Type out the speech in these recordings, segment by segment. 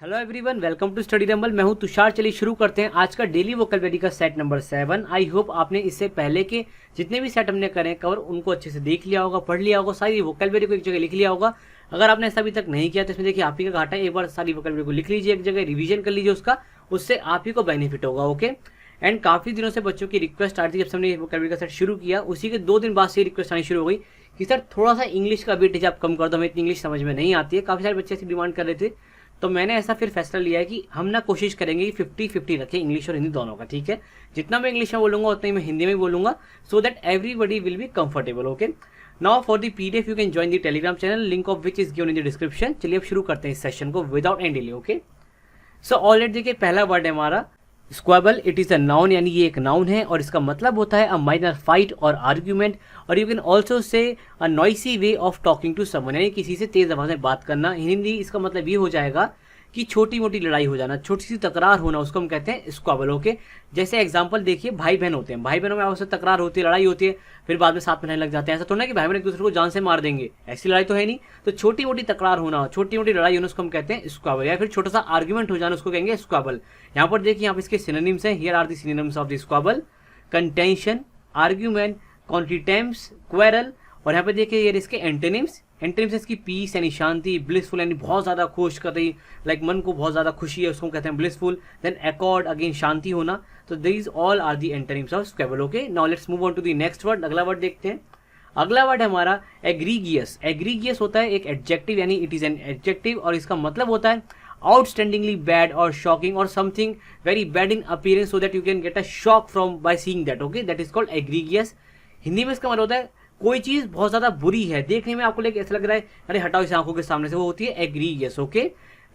Hello everyone, welcome to Study Rumble. मैं हूं तुषार। चलिए शुरू करते हैं आज का डेली वोकैबुलरी का सेट नंबर 7। आई होप आपने इससे पहले के जितने भी सेट हमने करे कवर उनको अच्छे से देख लिया होगा, पढ़ लिया होगा, सारी वोकैबुलरी को एक जगह लिख लिया होगा। अगर आपने ऐसा अभी तक नहीं किया तो इसमें देखिए आप ही का घाटा है। एक बार सारी वोकैबुलरी को लिख लीजिए, एक जगह रिवीजन कर लीजिए उसका, उससे आप ही को बेनिफिट होगा। ओके। एंड काफी दिनों से बच्चों की रिक्वेस्ट आ रही थी, जब से हमने वोकैबुलरी का सेट शुरू किया उसी के 2 दिन बाद से रिक्वेस्ट आनी शुरू हो गई कि सर थोड़ा सा इंग्लिश का वेटेज आप कम कर दो, हमें इतनी इंग्लिश समझ में नहीं आती है। काफी सारे बच्चे ऐसी डिमांड कर रहे थे, तो मैंने ऐसा फिर फैसला लिया है कि हम ना कोशिश करेंगे कि 50-50 रखें इंग्लिश और हिंदी दोनों का। ठीक है, जितना मैं इंग्लिश में बोलूंगा उतना ही मैं हिंदी में बोलूंगा, so that everybody will be comfortable. Okay. Now for the PDF you can join the Telegram channel, link of which is given in the description. चलिए अब शुरू करते हैं इस सेशन को without any delay. Okay. So already देखिए पहला word है हमारा squabble. It is a noun, यानी ये एक नाउन है और इसका मतलब होता है अ माइनर फाइट और आर्ग्यूमेंट, और you can also say a noisy way of talking to someone, यानी किसी से तेज आवाज में बात करना। हिंदी इसका मतलब ये हो जाएगा कि छोटी मोटी लड़ाई हो जाना, छोटी सी तकरार होना, उसको हम कहते हैं स्क्वेबल। ओके। जैसे एग्जांपल देखिए, भाई बहन होते हैं, भाई बहनों में आपस में तकरार होती है, लड़ाई होती है, फिर बाद में साथ में रहने लग जाते हैं। ऐसा तो ना कि भाई बहन एक दूसरे को जान से मार देंगे, ऐसी लड़ाई तो है नहीं। तो छोटी मोटी तकरार होना, छोटी मोटी लड़ाई होना, उसको हम कहते हैं स्क्वेबल, या फिर छोटा सा आर्ग्यूमेंट हो जाना, उसको कहेंगे स्क्वेबल। यहाँ पर देखिए, यहाँ पर इसके सिनोनिम्स हैं। Here are the synonyms of the squabble: contention, argument, contretemps, quarrel. और यहाँ पे देखिए ये इसके एंटोनिम्स। एंटोनिम्स इसकी पीस यानी शांति, ब्लिसफुल यानी बहुत ज्यादा खुश कर रही, लाइक मन को बहुत ज्यादा खुशी है, उसको कहते हैं ब्लिसफुल। देन एकॉर्ड, अगेन शांति होना। तो these all are the antonyms of squabble. Okay. Now let's move on to the next word. अगला वर्ड देखते हैं। अगला वर्ड है हमारा एग्रीगियस। एग्रीगियस होता है एक एडजेक्टिव, यानी इट इज एन एडजेक्टिव, और इसका मतलब होता है आउटस्टैंडिंगली बैड और शॉकिंग, और something very bad in appearance, so that you can get a shock from by seeing that. Okay, that is called egregious. Hindi में इसका मतलब होता है कोई चीज बहुत ज्यादा बुरी है, देखने में आपको ऐसा लग रहा है अरे हटाओ इसे आंखों के सामने से, वो होती है एग्रीगियस। ओके।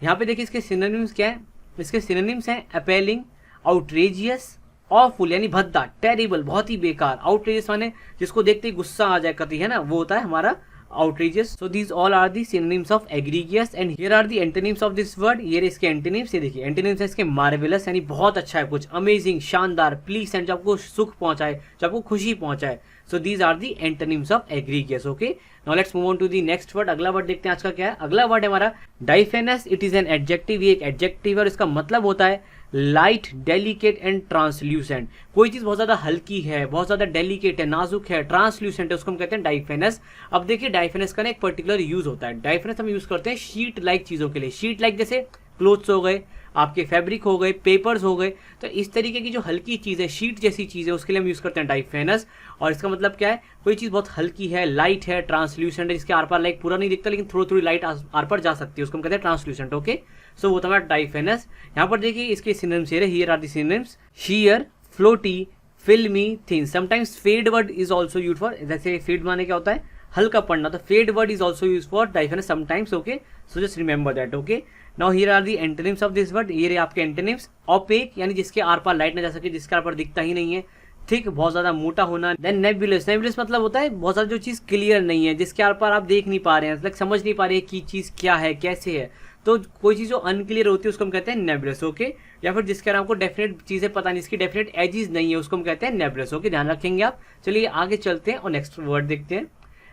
यहाँ पे देखिए इसके सिनोनिम्स क्या है। इसके सिनोनिम्स हैं अपेलिंग, आउटरेजियस, ऑफुल यानी भद्दा, टेरिबल बहुत ही बेकार, आउटरेजियस माने जिसको देखते ही गुस्सा आ जाए कति, है ना, वो होता है हमारा outrageous. So these all are the synonyms of egregious, and here are the antonyms of this word. ये इसके antonyms, ये देखिए antonyms है इसके marvelous यानी बहुत अच्छा है कुछ, amazing शानदार, pleasant जो आपको सुख पहुंचाए, जो आपको खुशी पहुंचाए. So these are the antonyms of egregious. Okay. Now let's move on to the next word. अगला वर्ड देखते हैं आज का क्या है. अगला वर्ड है हमारा diaphanous. It is an adjective. ये एक adjective है और इसका मतलब होता है लाइट, डेलिकेट एंड ट्रांसल्यूसेंट. कोई चीज बहुत ज्यादा हल्की है, बहुत ज्यादा डेलिकेट है, नाजुक है, ट्रांसल्यूसेंट है, उसको हम कहते हैं डाइफेनस. अब देखिए डाइफेनस का ना एक पर्टिकुलर यूज होता है. डाइफेनस हम यूज करते हैं शीट लाइक चीजों के लिए. शीट लाइक जैसे क्लोथ्स हो गए, आपके फैब्रिक हो गए, पेपर्स हो गए, तो इस तरीके की जो हल्की चीज है, शीट जैसी चीज है, उसके लिए हम यूज करते हैं डाइफेनस. और इसका मतलब क्या है, कोई चीज बहुत हल्की है, लाइट है, ट्रांसल्यूसेंट है, जिसके आर पार लाइक पूरा नहीं दिखता लेकिन थोड़ी थोड़ी लाइट आर पार जा सकती है, उसको हम कहते हैं ट्रांसल्यूसेंट. ओके. सो वो था हमारा डाइफेनस. यहाँ पर देखिए इसके सिनोनिम्स है, here are the synonyms: sheer, floaty, filmy, thin. Sometimes fade word is also use for, जैसे फेड माने क्या होता है, हल्का पड़ना, तो fade word is also use for diaphanous sometimes. Okay. So just remember that. Okay. Now here are the antonyms of this word. ये आपके एंटोनिम्स: ओपेक यानी जिसके आर पार लाइट ना जा सके, जिसके आर पार दिखता ही नहीं है. थिक बहुत ज्यादा मोटा होना. देन नेबुलस. नेबुलस मतलब होता है बहुत ज्यादा जो चीज क्लियर नहीं है, जिसके आर पार आप देख नहीं पा रहे हैं, मतलब समझ नहीं पा रहे हैं कि चीज क्या है, कैसे है. तो कोई चीज जो अनक्लियर होती है उसको हम कहते हैं नेबुलस. ओके. या फिर जिसके आपको डेफिनेट चीजें पता नहीं, इसकी डेफिनेट एजेस नहीं है, उसको हम कहते हैं नेबुलस. ओके, ध्यान रखेंगे आप. चलिए आगे चलते हैं और नेक्स्ट वर्ड देखते हैं.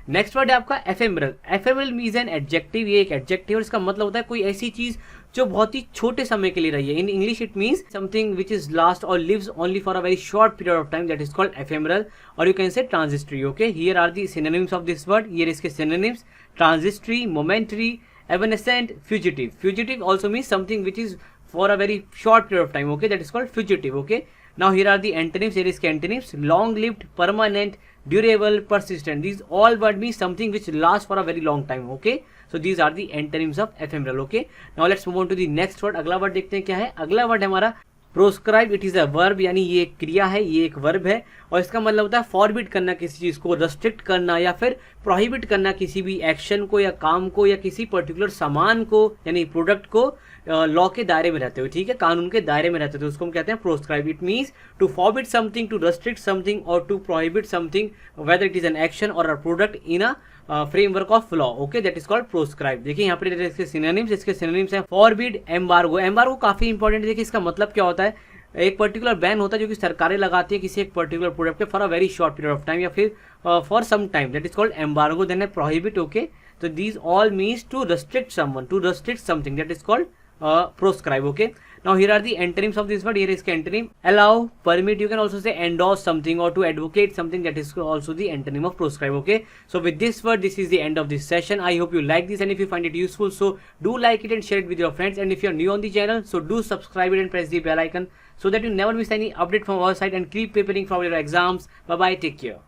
नेक्स्ट वर्ड है आपका ephemeral. Ephemeral means an adjective. ये एक एडजेक्टिव और इसका मतलब होता है कोई ऐसी चीज जो बहुत ही छोटे समय के लिए रही है. In English it means something which is last और lives only for a very short period of time, that is called ephemeral, और you can say transitory. Okay. Here are the synonyms of this word. ये इसके synonyms: transitory, momentary, evanescent, fugitive. Fugitive also means something which is for a very short period of time. Okay, that is called fugitive. Okay. Now here are the antonyms. Here is antonyms: long-lived, permanent, durable, persistent. These all word means something which lasts for a very long time. Okay. So these are the antonyms of ephemeral. Okay. Now let's move on to the next word. अगला word देखते हैं क्या है. अगला word है हमारा proscribe. It is a verb, यानी ये एक क्रिया है, ये एक वर्ब है, और इसका मतलब होता है फॉरबिड करना किसी चीज को, रेस्ट्रिक्ट करना या फिर प्रोहिबिट करना किसी भी एक्शन को या काम को या किसी पर्टिकुलर सामान को यानी प्रोडक्ट को लॉ के दायरे में रहते हुए, ठीक है, कानून के दायरे में रहते हुए, उसको हम कहते हैं proscribe. It means to forbid something, to restrict something, और to prohibit something whether it is an action और a product in a framework of law. Okay, that is called proscribe. देखिए यहाँ पर इसके सिनोनिम्स हैं: फॉरबिड, एम्बार्गो. एम्बार्गो काफी important है. देखिए इसका मतलब क्या होता है, एक पर्टिकुलर बैन होता है जो कि सरकारें लगाती है किसी एक पर्टिकुलर प्रोडक्ट पे for a very short period of time या फिर for some time, that is called embargo. Then है प्रोहिबिट. ओके. तो these all means to restrict someone, to restrict something, that is called proscribe. Okay, now here are the antonyms of this word. Here is the antonym: allow, permit. You can also say endorse something or to advocate something. That is also the antonym of proscribe. Okay, so with this word, this is the end of this session. I hope you like this, and if you find it useful, so do like it and share it with your friends. And if you are new on the channel, so do subscribe it and press the bell icon so that you never miss any update from our side, and keep preparing for your exams. Bye bye, take care.